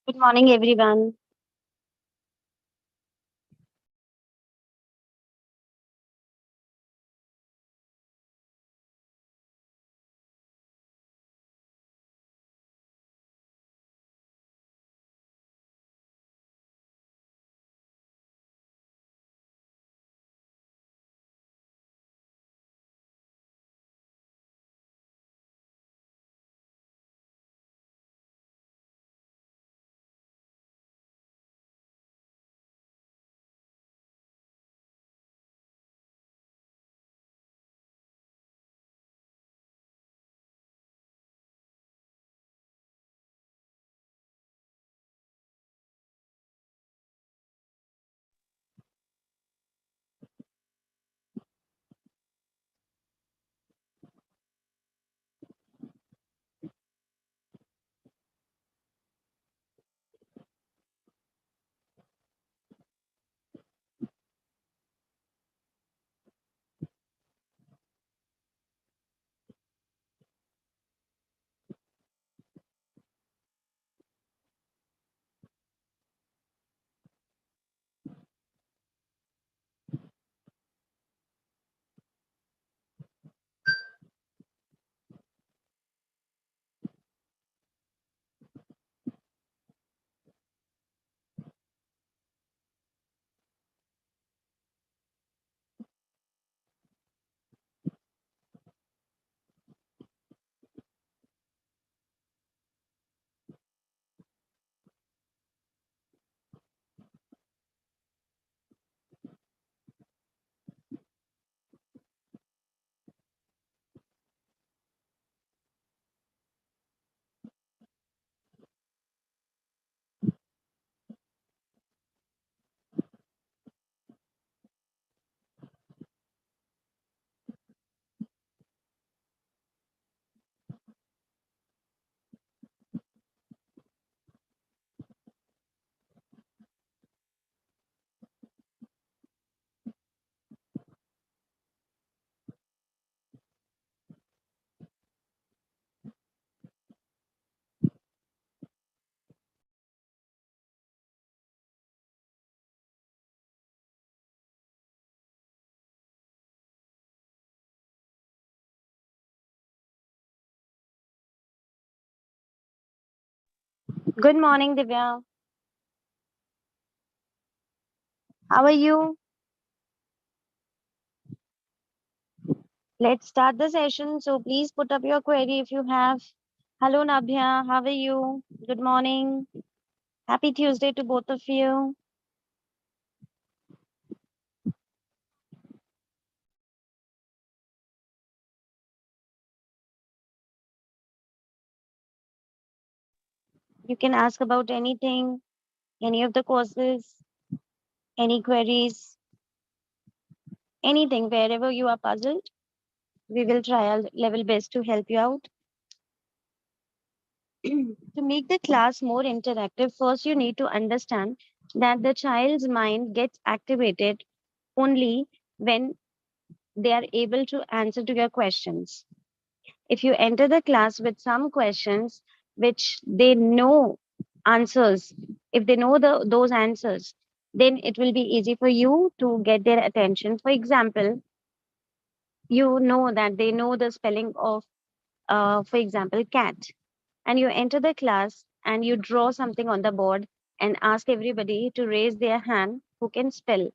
Good morning, everyone. Good morning, Divya. How are you? Let's start the session. So please put up your query if you have. Hello, Nabhya. How are you? Good morning. Happy Tuesday to both of you. You can ask about anything, any of the courses, any queries, anything, wherever you are puzzled. We will try our level best to help you out. To make the class more interactive, first you need to understand that the child's mind gets activated only when they are able to answer to your questions. If you enter the class with some questions which they know answers, if they know those answers, then it will be easy for you to get their attention. For example, you know that they know the spelling of, for example, cat, and you enter the class and you draw something on the board and ask everybody to raise their hand who can spell.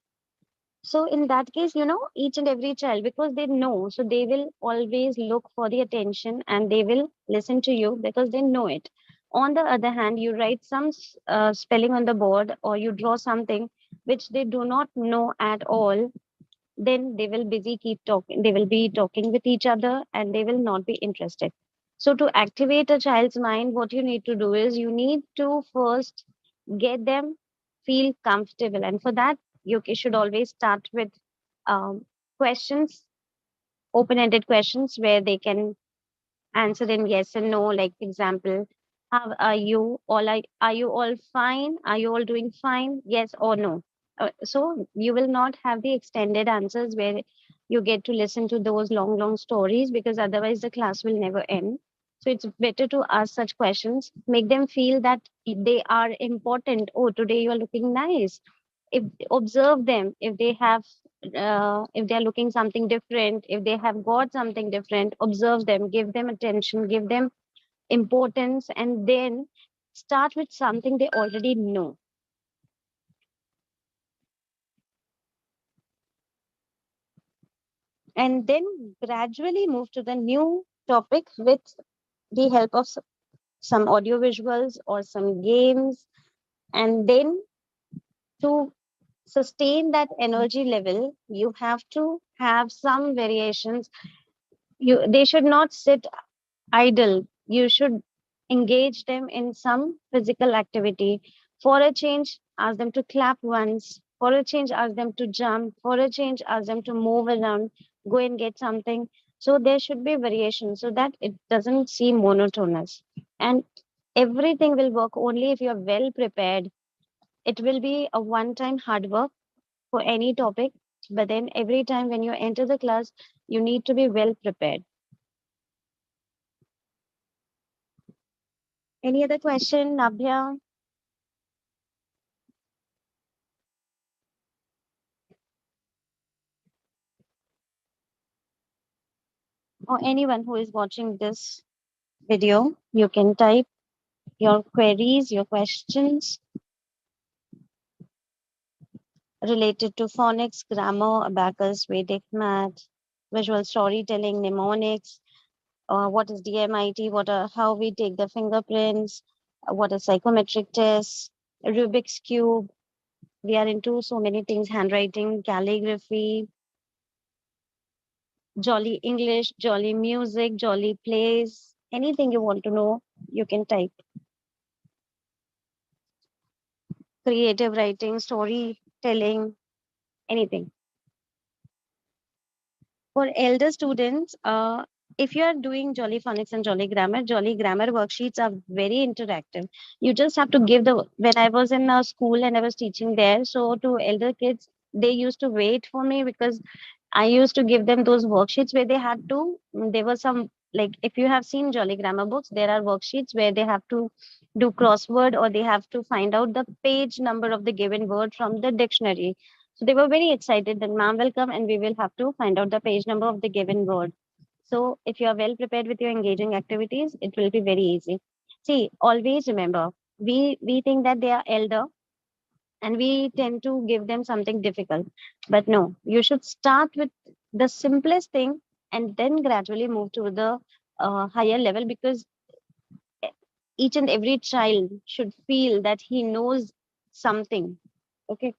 So in that case, each and every child, because they know, so they will always look for the attention and they will listen to you because they know it. On the other hand, you write some spelling on the board or you draw something which they do not know at all, then they will busy keep talking. They will be talking with each other and they will not be interested. So to activate a child's mind, what you need to do is you need to first get them feel comfortable. And for that, you should always start with questions, open-ended questions where they can answer in yes and no. Like example, how are you? Are you all fine? Are you all doing fine? Yes or no. So you will not have the extended answers where you get to listen to those long, long stories because otherwise the class will never end. So it's better to ask such questions, make them feel that they are important. Oh, today you are looking nice. If observe them, if they have, if they are looking something different, if they have got something different, observe them, give them attention, give them importance, and then start with something they already know. And then gradually move to the new topic with the help of some audio visuals or some games. And then to sustain that energy level, you have to have some variations. They should not sit idle. You should engage them in some physical activity. For a change, ask them to clap once. For a change, ask them to jump. For a change, ask them to move around, go and get something. So there should be variation so that it doesn't seem monotonous. And everything will work only if you're well prepared. It will be a one time hard work for any topic, but then every time when you enter the class, you need to be well prepared. Any other question, Nabhya, or anyone who is watching this video? You can type your queries, your questions related to phonics, grammar, abacus, Vedic math, visual storytelling, mnemonics, what is DMIT, how we take the fingerprints, what is psychometric tests, Rubik's cube. We are into so many things: handwriting, calligraphy, jolly English, jolly music, jolly plays. Anything you want to know, you can type. Creative writing, storytelling, anything. For elder students, if you are doing Jolly Phonics and Jolly Grammar worksheets are very interactive. You just have to give the, when I was in a school and I was teaching there, so to elder kids, they used to wait for me because I used to give them those worksheets where they had to, there were some, like if you have seen Jolly Grammar books, there are worksheets where they have to do crossword or they have to find out the page number of the given word from the dictionary. So they were very excited that ma'am will come and we will have to find out the page number of the given word. So if you are well prepared with your engaging activities, it will be very easy. See, always remember, we think that they are elder and we tend to give them something difficult. But no, you should start with the simplest thing and then gradually move to the higher level because e- each and every child should feel that he knows something. Okay.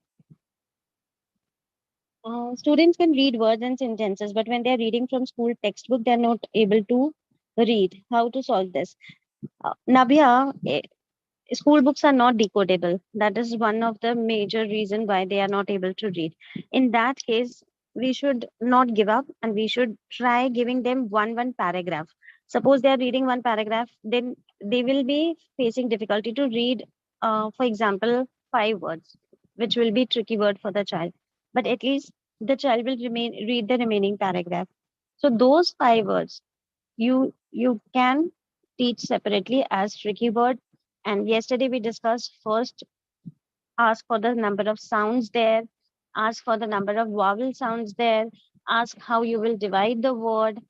Students can read words and sentences, but when they're reading from school textbook, they're not able to read. How to solve this? Nabia, school books are not decodable. That is one of the major reason why they are not able to read. In that case, we should not give up and we should try giving them one paragraph. Suppose they are reading one paragraph, then they will be facing difficulty to read, for example, 5 words, which will be tricky word for the child. But at least the child will remain read the remaining paragraph. So those 5 words you can teach separately as tricky word. And yesterday we discussed first ask for the number of sounds there, ask for the number of vowel sounds there, ask how you will divide the word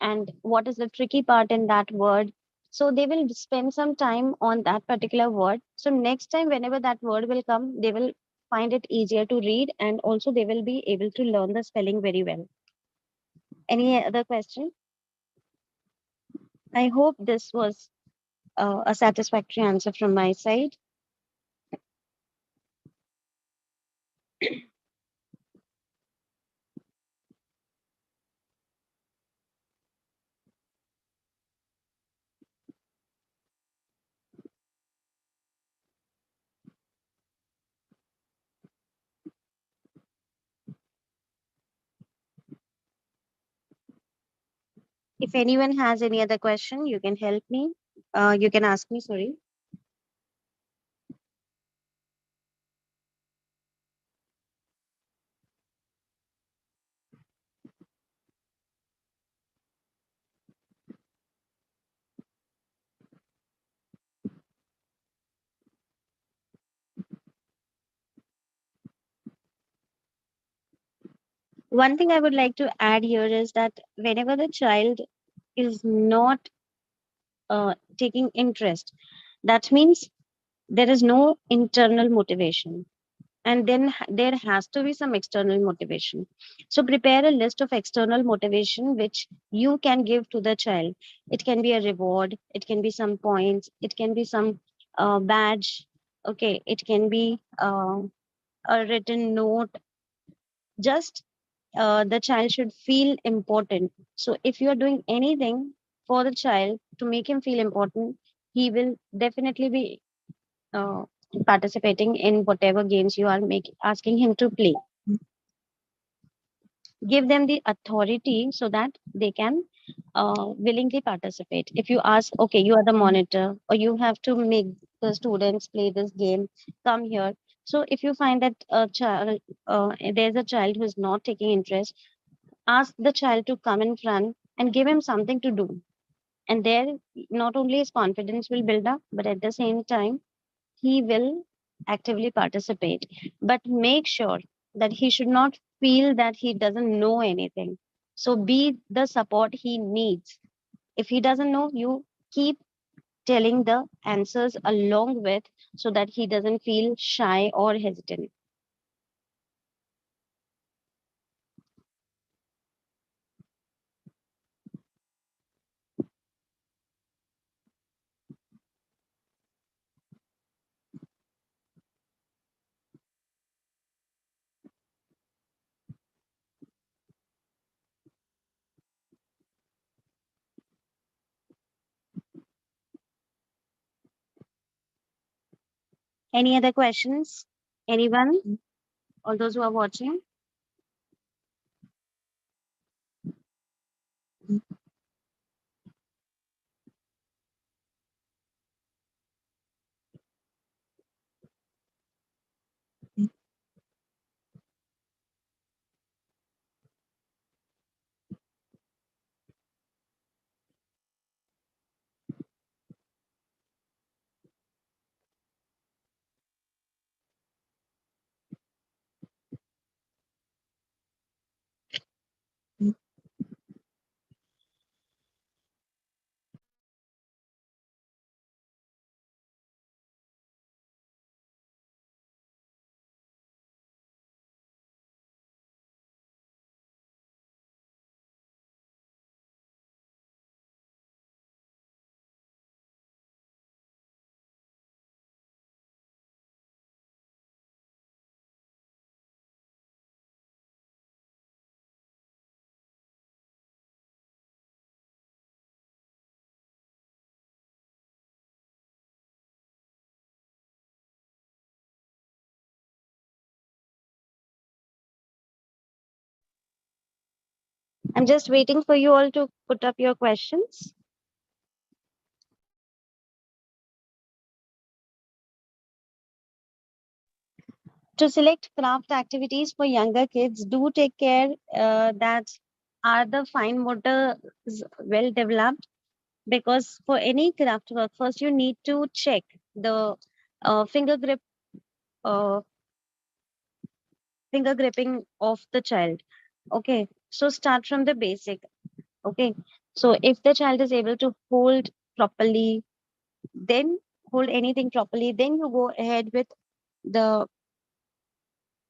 and what is the tricky part in that word. So they will spend some time on that particular word. So next time whenever that word will come, they will find it easier to read and also they will be able to learn the spelling very well. Any other question? I hope this was a satisfactory answer from my side. If anyone has any other question, you can help me. You can ask me, sorry. One thing I would like to add here is that whenever the child is not taking interest, that means there is no internal motivation, and then there has to be some external motivation. So prepare a list of external motivation which you can give to the child. It can be a reward, it can be some points, it can be some badge, okay, it can be a written note. Just the child should feel important. So if you are doing anything for the child to make him feel important, he will definitely be uh, participating in whatever games you are asking him to play. Give them the authority so that they can willingly participate. If you ask, okay, you are the monitor, or you have to make the students play this game, come here. So if you find that a child, there's a child who is not taking interest, ask the child to come in front and give him something to do. And there, not only his confidence will build up, but at the same time, he will actively participate. But make sure that he should not feel that he doesn't know anything. So be the support he needs. If he doesn't know, you keep telling the answers along with, so that he doesn't feel shy or hesitant. Any other questions? Anyone? All those who are watching? I'm just waiting for you all to put up your questions. To select craft activities for younger kids, do take care that are the fine motor well developed, because for any craft work, first you need to check the finger grip, uh, finger gripping of the child. Okay, so start from the basic. Okay, so if the child is able to hold properly, then hold anything properly, then you go ahead with the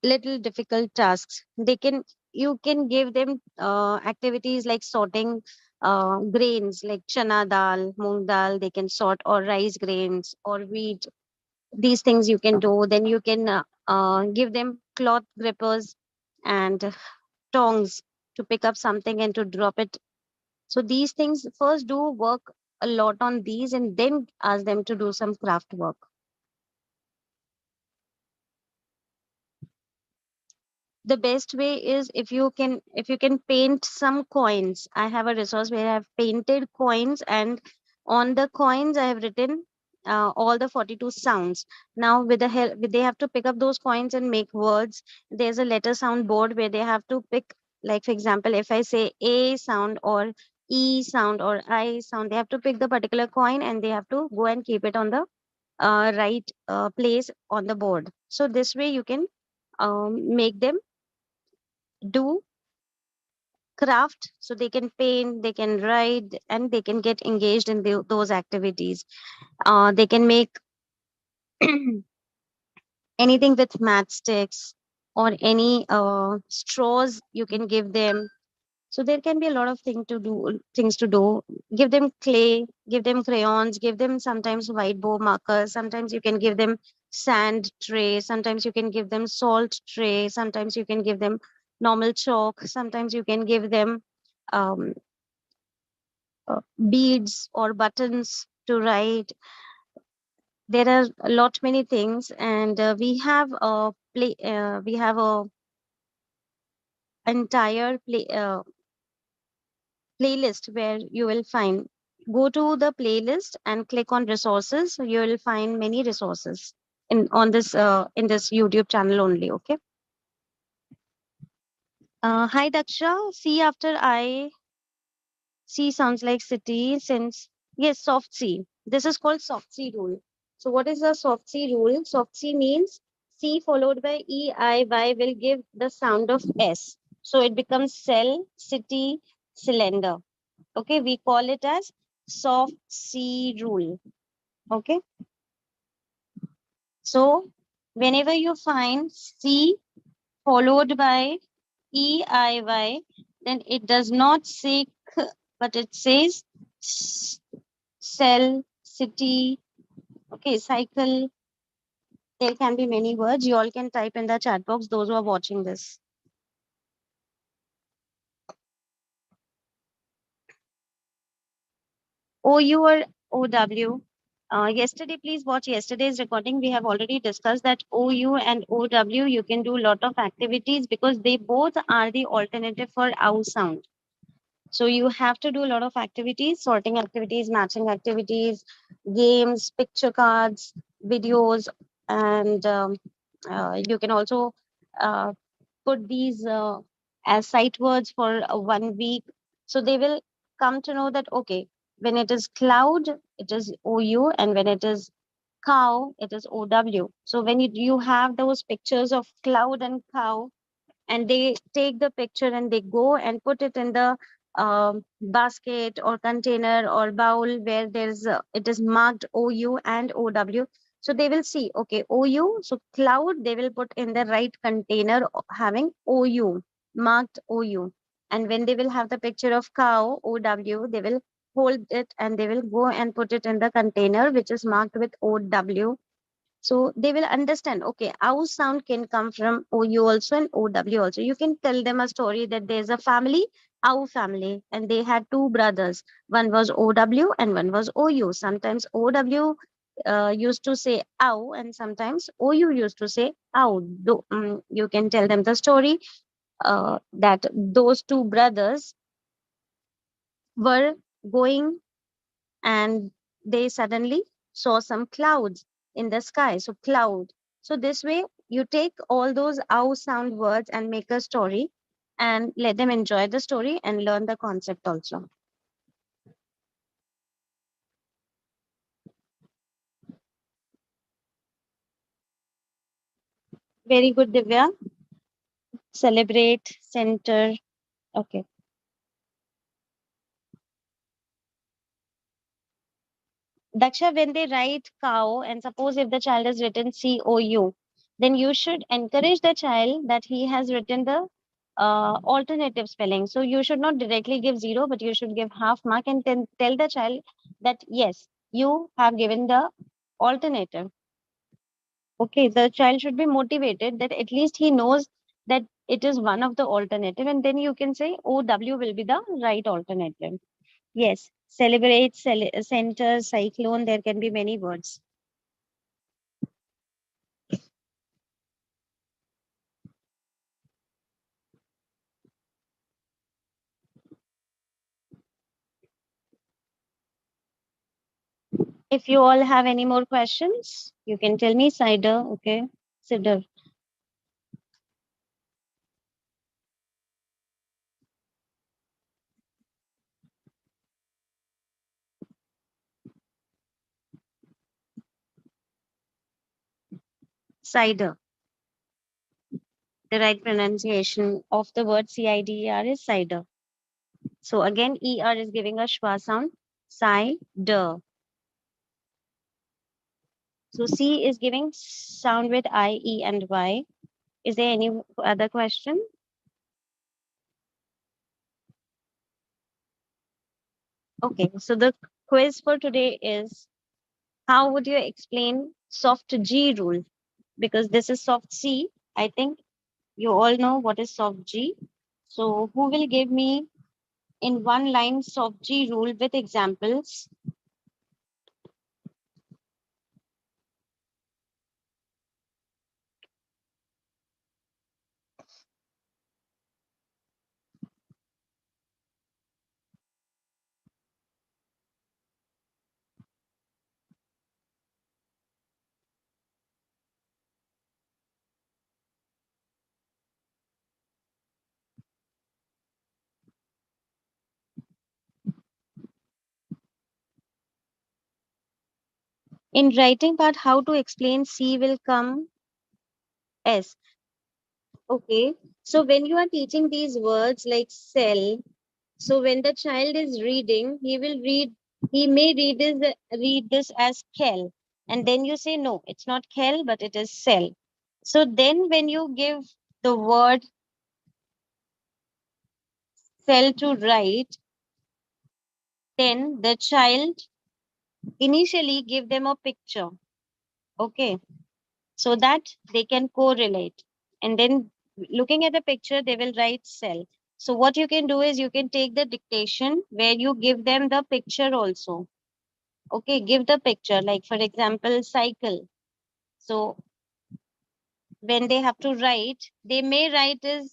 little difficult tasks. They can, you can give them activities like sorting grains like chana dal, moong dal, they can sort, or rice grains or wheat. These things you can do. Then you can give them cloth grippers and tongs to pick up something and to drop it. So these things, first do work a lot on these and then ask them to do some craft work. The best way is, if you can paint some coins. I have a resource where I've painted coins, and on the coins I have written all the 42 sounds. Now with the help, they have to pick up those coins and make words. There's a letter sound board where they have to pick, like for example, if I say a sound or e sound or I sound, they have to pick the particular coin and they have to go and keep it on the right place on the board. So this way you can make them do craft, so they can paint, they can write, and they can get engaged in those activities. They can make anything with matchsticks or any straws you can give them. So there can be a lot of things to do. Give them clay, give them crayons, give them sometimes whiteboard markers, sometimes you can give them sand tray, sometimes you can give them salt tray, sometimes you can give them normal chalk, sometimes you can give them um, beads or buttons to write. There are a lot many things, and we have a entire playlist where you will find, go to the playlist and click on resources. So you will find many resources in this YouTube channel only. Okay. Hi Daksha. See, after I C sounds like city, since yes, soft C. This is called soft C rule. So what is the soft C rule? Soft C means C followed by E I Y will give the sound of S. So it becomes cell, city, cylinder. Okay, we call it as soft C rule. Okay, so whenever you find C followed by EIY, then it does not say k, but it says cell, city, okay, cycle. There can be many words. You all can type in the chat box, those who are watching this. OU or OW. Yesterday, please watch yesterday's recording. We have already discussed that OU and OW, you can do a lot of activities because they both are the alternative for OW sound. So you have to do a lot of activities, sorting activities, matching activities, games, picture cards, videos, and you can also uh, put these as sight words for 1 week. So they will come to know that, okay, when it is cloud, it is OU, and when it is cow, it is OW. So when you have those pictures of cloud and cow, and they take the picture and they go and put it in the basket or container or bowl where there's it is marked OU and OW. So they will see, okay, OU, so cloud, they will put in the right container having OU, marked OU. And when they will have the picture of cow, OW, they will hold it and they will go and put it in the container which is marked with OW. So they will understand, okay, OW sound can come from OU also and OW also. You can tell them a story that there's a family, OW family, and they had two brothers. One was OW and one was OU. Sometimes OW used to say OW and sometimes OU used to say OW. You can tell them the story that those two brothers were going and they suddenly saw some clouds in the sky. So, cloud. So, this way, you take all those ow sound words and make a story and let them enjoy the story and learn the concept also. Very good, Divya. Celebrate, center. Okay. Daksha, when they write cow, and suppose if the child has written COU, then you should encourage the child that he has written the alternative spelling. So you should not directly give zero, but you should give half mark and then tell the child that yes, you have given the alternative. Okay, the child should be motivated that at least he knows that it is one of the alternative, and then you can say OW will be the right alternative. Yes, celebrate, center, cyclone, there can be many words. If you all have any more questions, you can tell me, cider. Okay, cider, cider. The right pronunciation of the word CIDER is cider. So again, ER is giving a schwa sound. Cider. So C is giving sound with I, E, and Y. Is there any other question? Okay, so the quiz for today is, how would you explain soft G rule? Because this is soft C. I think you all know what is soft G. So who will give me in one line soft G rule with examples? In writing part, how to explain C will come S. Okay. So when you are teaching these words like cell, so when the child is reading, he may read this as kell. And then you say, no, it's not kell, but it is cell. So then when you give the word cell to write, then the child initially give them a picture. Okay. So that they can correlate. And then looking at the picture, they will write cell. So what you can do is you can take the dictation where you give them the picture also. Okay, give the picture, like for example, cycle. So when they have to write, they may write is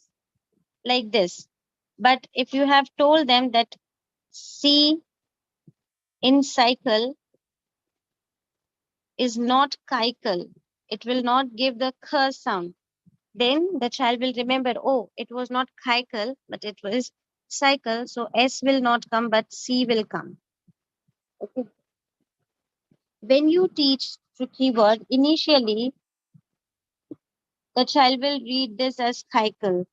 like this. But if you have told them that C in cycle is not cycle, it will not give the k sound. Then the child will remember, oh, it was not cycle, but it was cycle. So S will not come, but C will come. Okay. When you teach the keyword, initially the child will read this as cycle,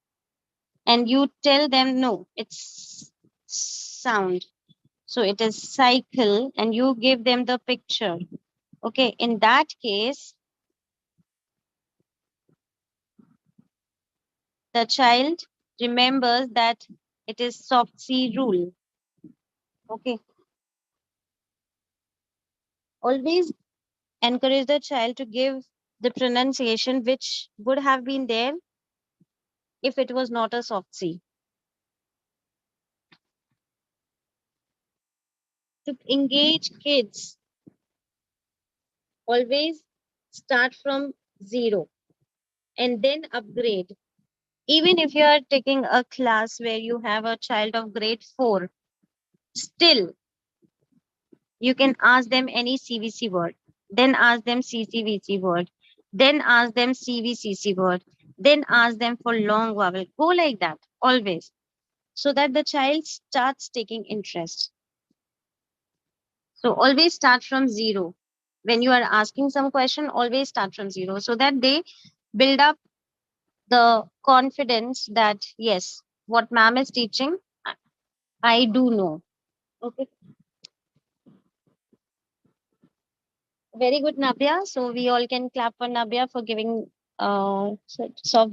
and you tell them, no, it's sound. So it is cycle, and you give them the picture. Okay. In that case, the child remembers that it is soft C rule. Okay. Always encourage the child to give the pronunciation which would have been there if it was not a soft C. To engage kids, always start from zero and then upgrade. Even if you are taking a class where you have a child of grade 4, still you can ask them any CVC word, then ask them CCVC word, then ask them CVCC word, then ask them for long vowel. Go like that always, so that the child starts taking interest. So always start from zero. When you are asking some question, always start from zero so that they build up the confidence that yes, what ma'am is teaching, I do know. Okay. Very good, Nabia. So we all can clap for Nabia for giving of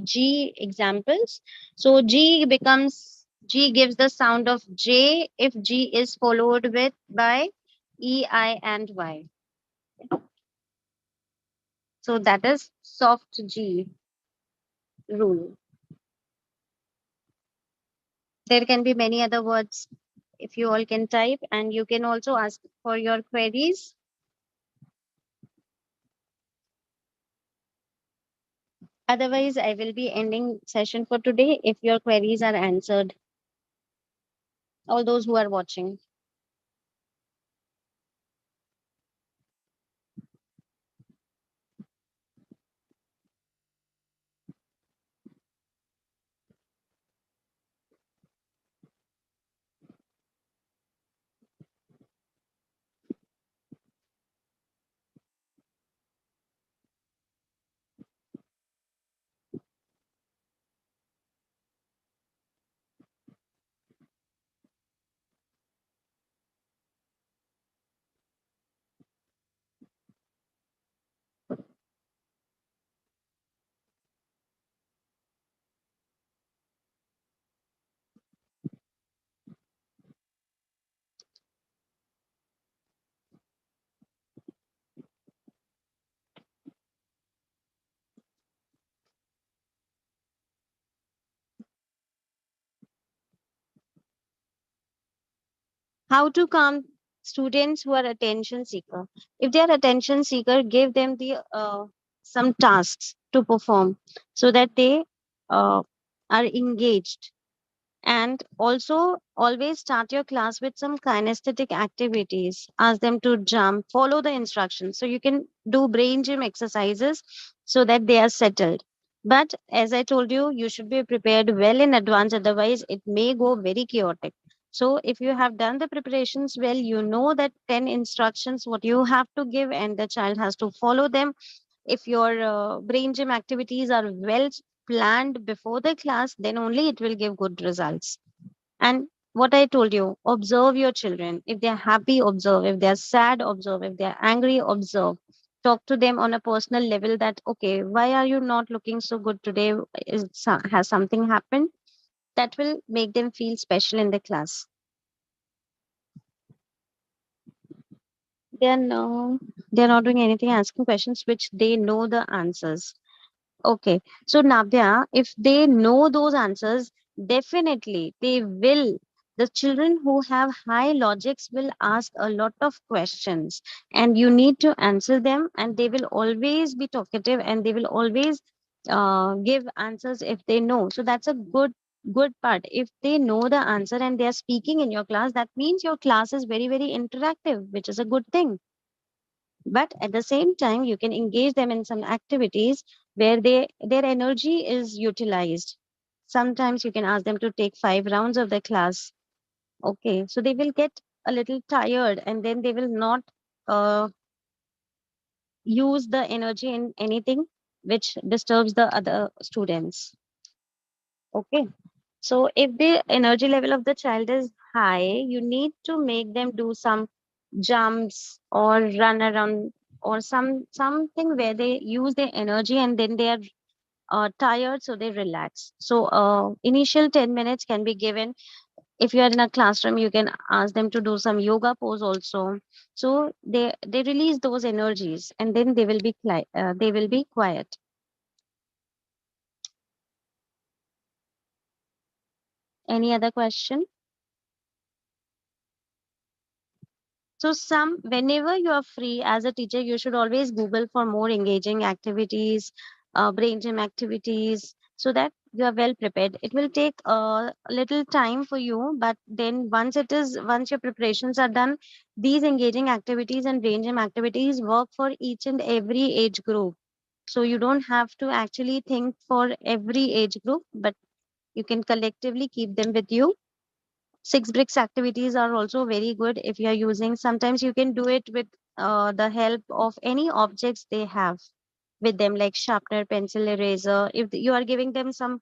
G examples. So G gives the sound of J if G is followed with by E, I, and Y. So that is soft G rule. There can be many other words if you all can type, and you can also ask for your queries. Otherwise, I will be ending session for today if your queries are answered. All those who are watching. How to calm students who are attention seeker? If they are attention seeker, give them the some tasks to perform so that they are engaged. And also, always start your class with some kinesthetic activities. Ask them to jump, follow the instructions. So you can do brain gym exercises so that they are settled. But as I told you, you should be prepared well in advance, otherwise, it may go very chaotic. So if you have done the preparations well, you know that 10 instructions what you have to give, and the child has to follow them. If your brain gym activities are well planned before the class, then only it will give good results. And what I told you, observe your children. If they're happy, observe. If they're sad, observe. If they're angry, observe. Talk to them on a personal level that, okay, why are you not looking so good today? Has something happened? That will make them feel special in the class. They're no, they're not doing anything, asking questions which they know the answers. Okay. So, Navya, if they know those answers, definitely they will. The children who have high logics will ask a lot of questions, and you need to answer them, and they will always be talkative, and they will always give answers if they know. So that's a good part. If they know the answer and they are speaking in your class, that means your class is very, very interactive, which is a good thing. But at the same time, you can engage them in some activities where their energy is utilized. Sometimes you can ask them to take 5 rounds of the class. Okay, so they will get a little tired, and then they will not uh, use the energy in anything which disturbs the other students. Okay. So if the energy level of the child is high, you need to make them do some jumps or run around, or something where they use their energy, and then they are tired, so they relax. So initial 10 minutes can be given. If you are in a classroom, you can ask them to do some yoga pose also. So they release those energies, and then they will be quiet. Any other question? So whenever you are free as a teacher, you should always Google for more engaging activities, brain gym activities, so that you are well prepared. It will take a little time for you, but then once your preparations are done, these engaging activities and brain gym activities work for each and every age group. So you don't have to actually think for every age group, but you can collectively keep them with you. Six bricks activities are also very good if you are using. Sometimes you can do it with the help of any objects they have with them, like sharpener, pencil, eraser. If you are giving them some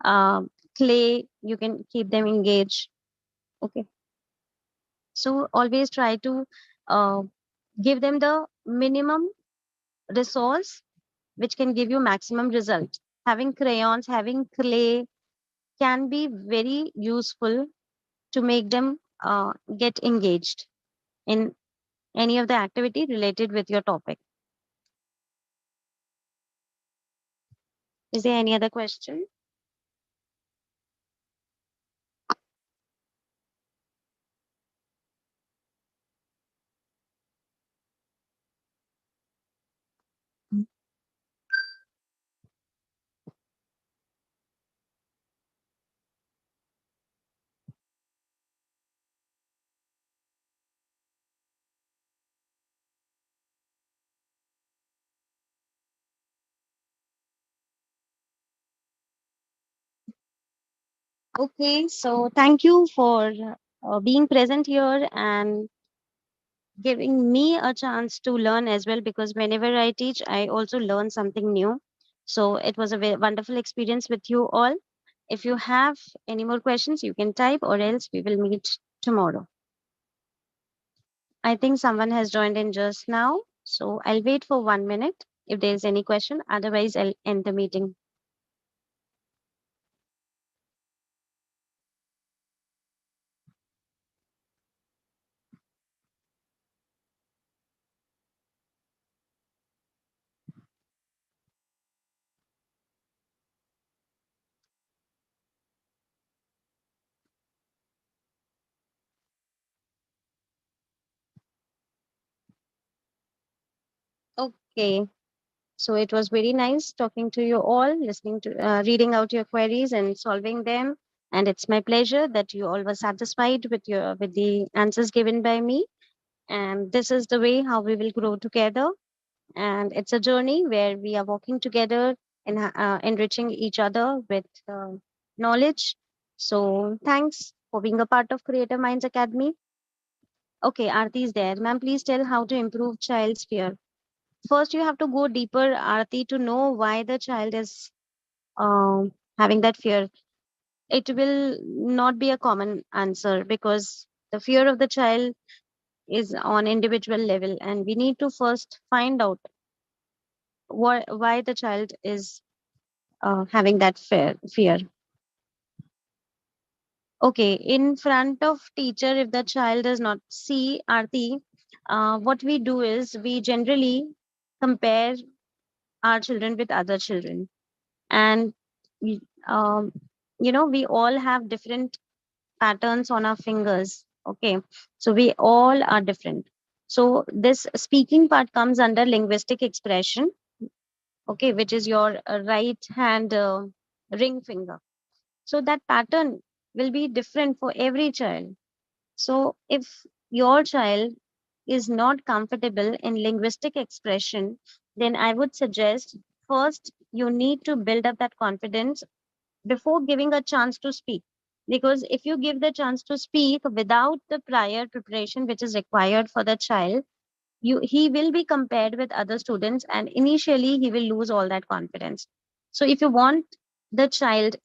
uh, clay, you can keep them engaged. Okay. So always try to uh, give them the minimum resource which can give you maximum result. Having crayons, having clay can be very useful to make them get engaged in any of the activity related with your topic. Is there any other question? Okay, so thank you for being present here and giving me a chance to learn as well, because whenever I teach, I also learn something new. So it was a very wonderful experience with you all. If you have any more questions, you can type, or else we will meet tomorrow. I think someone has joined in just now. So I'll wait for 1 minute if there is any question. Otherwise, I'll end the meeting. Okay. So it was very nice talking to you all, listening to, reading out your queries and solving them. And it's my pleasure that you all were satisfied with the answers given by me. And this is the way how we will grow together. And it's a journey where we are walking together and enriching each other with knowledge. So thanks for being a part of Creative Minds Academy. Okay, Aarti is there. Ma'am, please tell how to improve child's fear. First, you have to go deeper, Aarti, to know why the child is having that fear. It will not be a common answer because the fear of the child is on individual level, and we need to first find out why the child is having that fear. Okay, in front of teacher, if the child does not see Aarti, what we do is we generally compare our children with other children, and we, um, we all have different patterns on our fingers. Okay, so we all are different. So this speaking part comes under linguistic expression. Okay, which is your right hand ring finger. So that pattern will be different for every child. So if your child is not comfortable in linguistic expression, then I would suggest first you need to build up that confidence before giving a chance to speak. Because if you give the chance to speak without the prior preparation which is required for the child, he will be compared with other students, and initially he will lose all that confidence. So if you want the child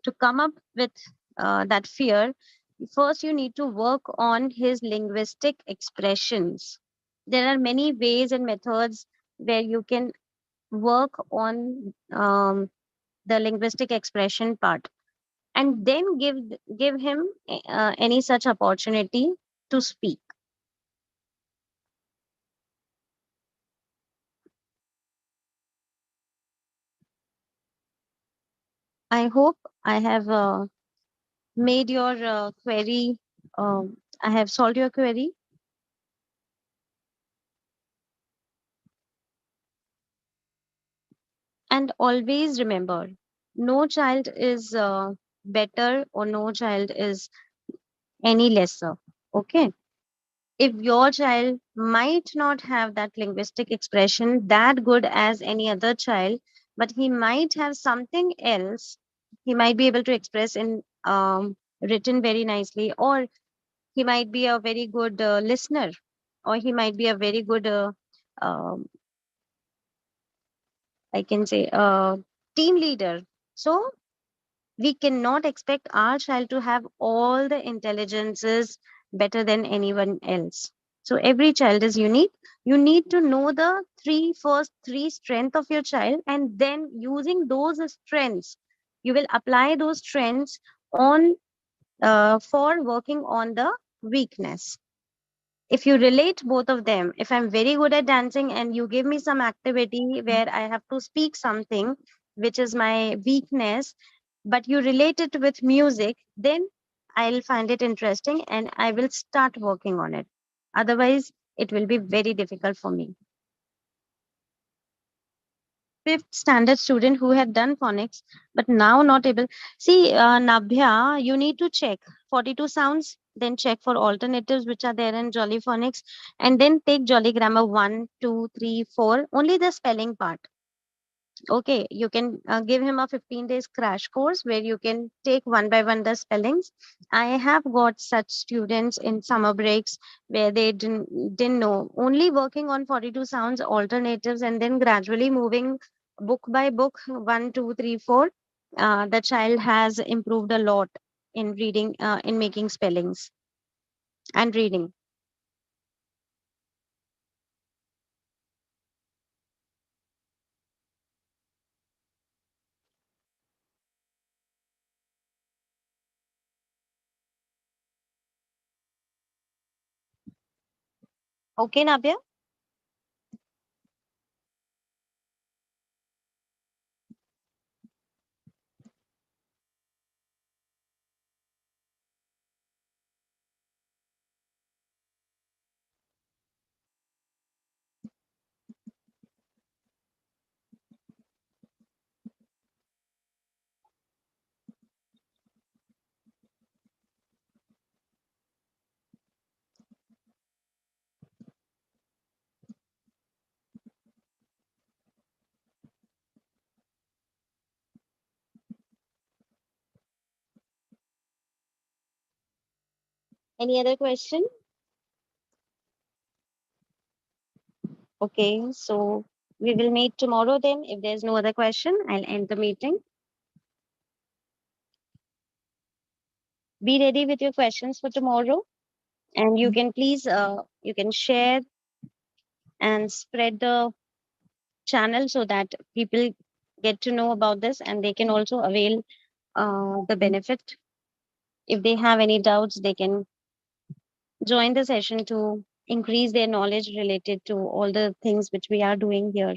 to come up with that fear, first you need to work on his linguistic expressions. There are many ways and methods where you can work on the linguistic expression part, and then give him any such opportunity to speak. I hope I have made your query. I have solved your query. And always remember, no child is better or no child is any lesser. Okay. If your child might not have that linguistic expression that good as any other child, but he might have something else, he might be able to express in written very nicely, or he might be a very good listener, or he might be a very good, um, I can say, team leader. So we cannot expect our child to have all the intelligences better than anyone else. So every child is unique. You need to know the first three strengths of your child, and then using those strengths, you will apply those strengths on for working on the weakness. If you relate both of them, if I'm very good at dancing and you give me some activity where I have to speak something which is my weakness, but you relate it with music, then I'll find it interesting and I will start working on it. Otherwise, it will be very difficult for me. Fifth standard student who had done phonics but now not able. See, Nabhya, you need to check 42 sounds, then check for alternatives which are there in JollyPhonics, and then take Jolly Grammar 1, 2, 3, 4, only the spelling part. Okay, you can give him a 15 days crash course where you can take one by one the spellings. I have got such students in summer breaks where they didn't know. Only working on 42 sounds, alternatives, and then gradually moving book by book, one, two, three, four. The child has improved a lot in reading, in making spellings and reading. Okay, Nabia? Any other question? Okay, so we will meet tomorrow then. If there's no other question, I'll end the meeting. Be ready with your questions for tomorrow, and you can please you can share and spread the channel so that people get to know about this and they can also avail the benefit. If they have any doubts, they can join the session to increase their knowledge related to all the things which we are doing here.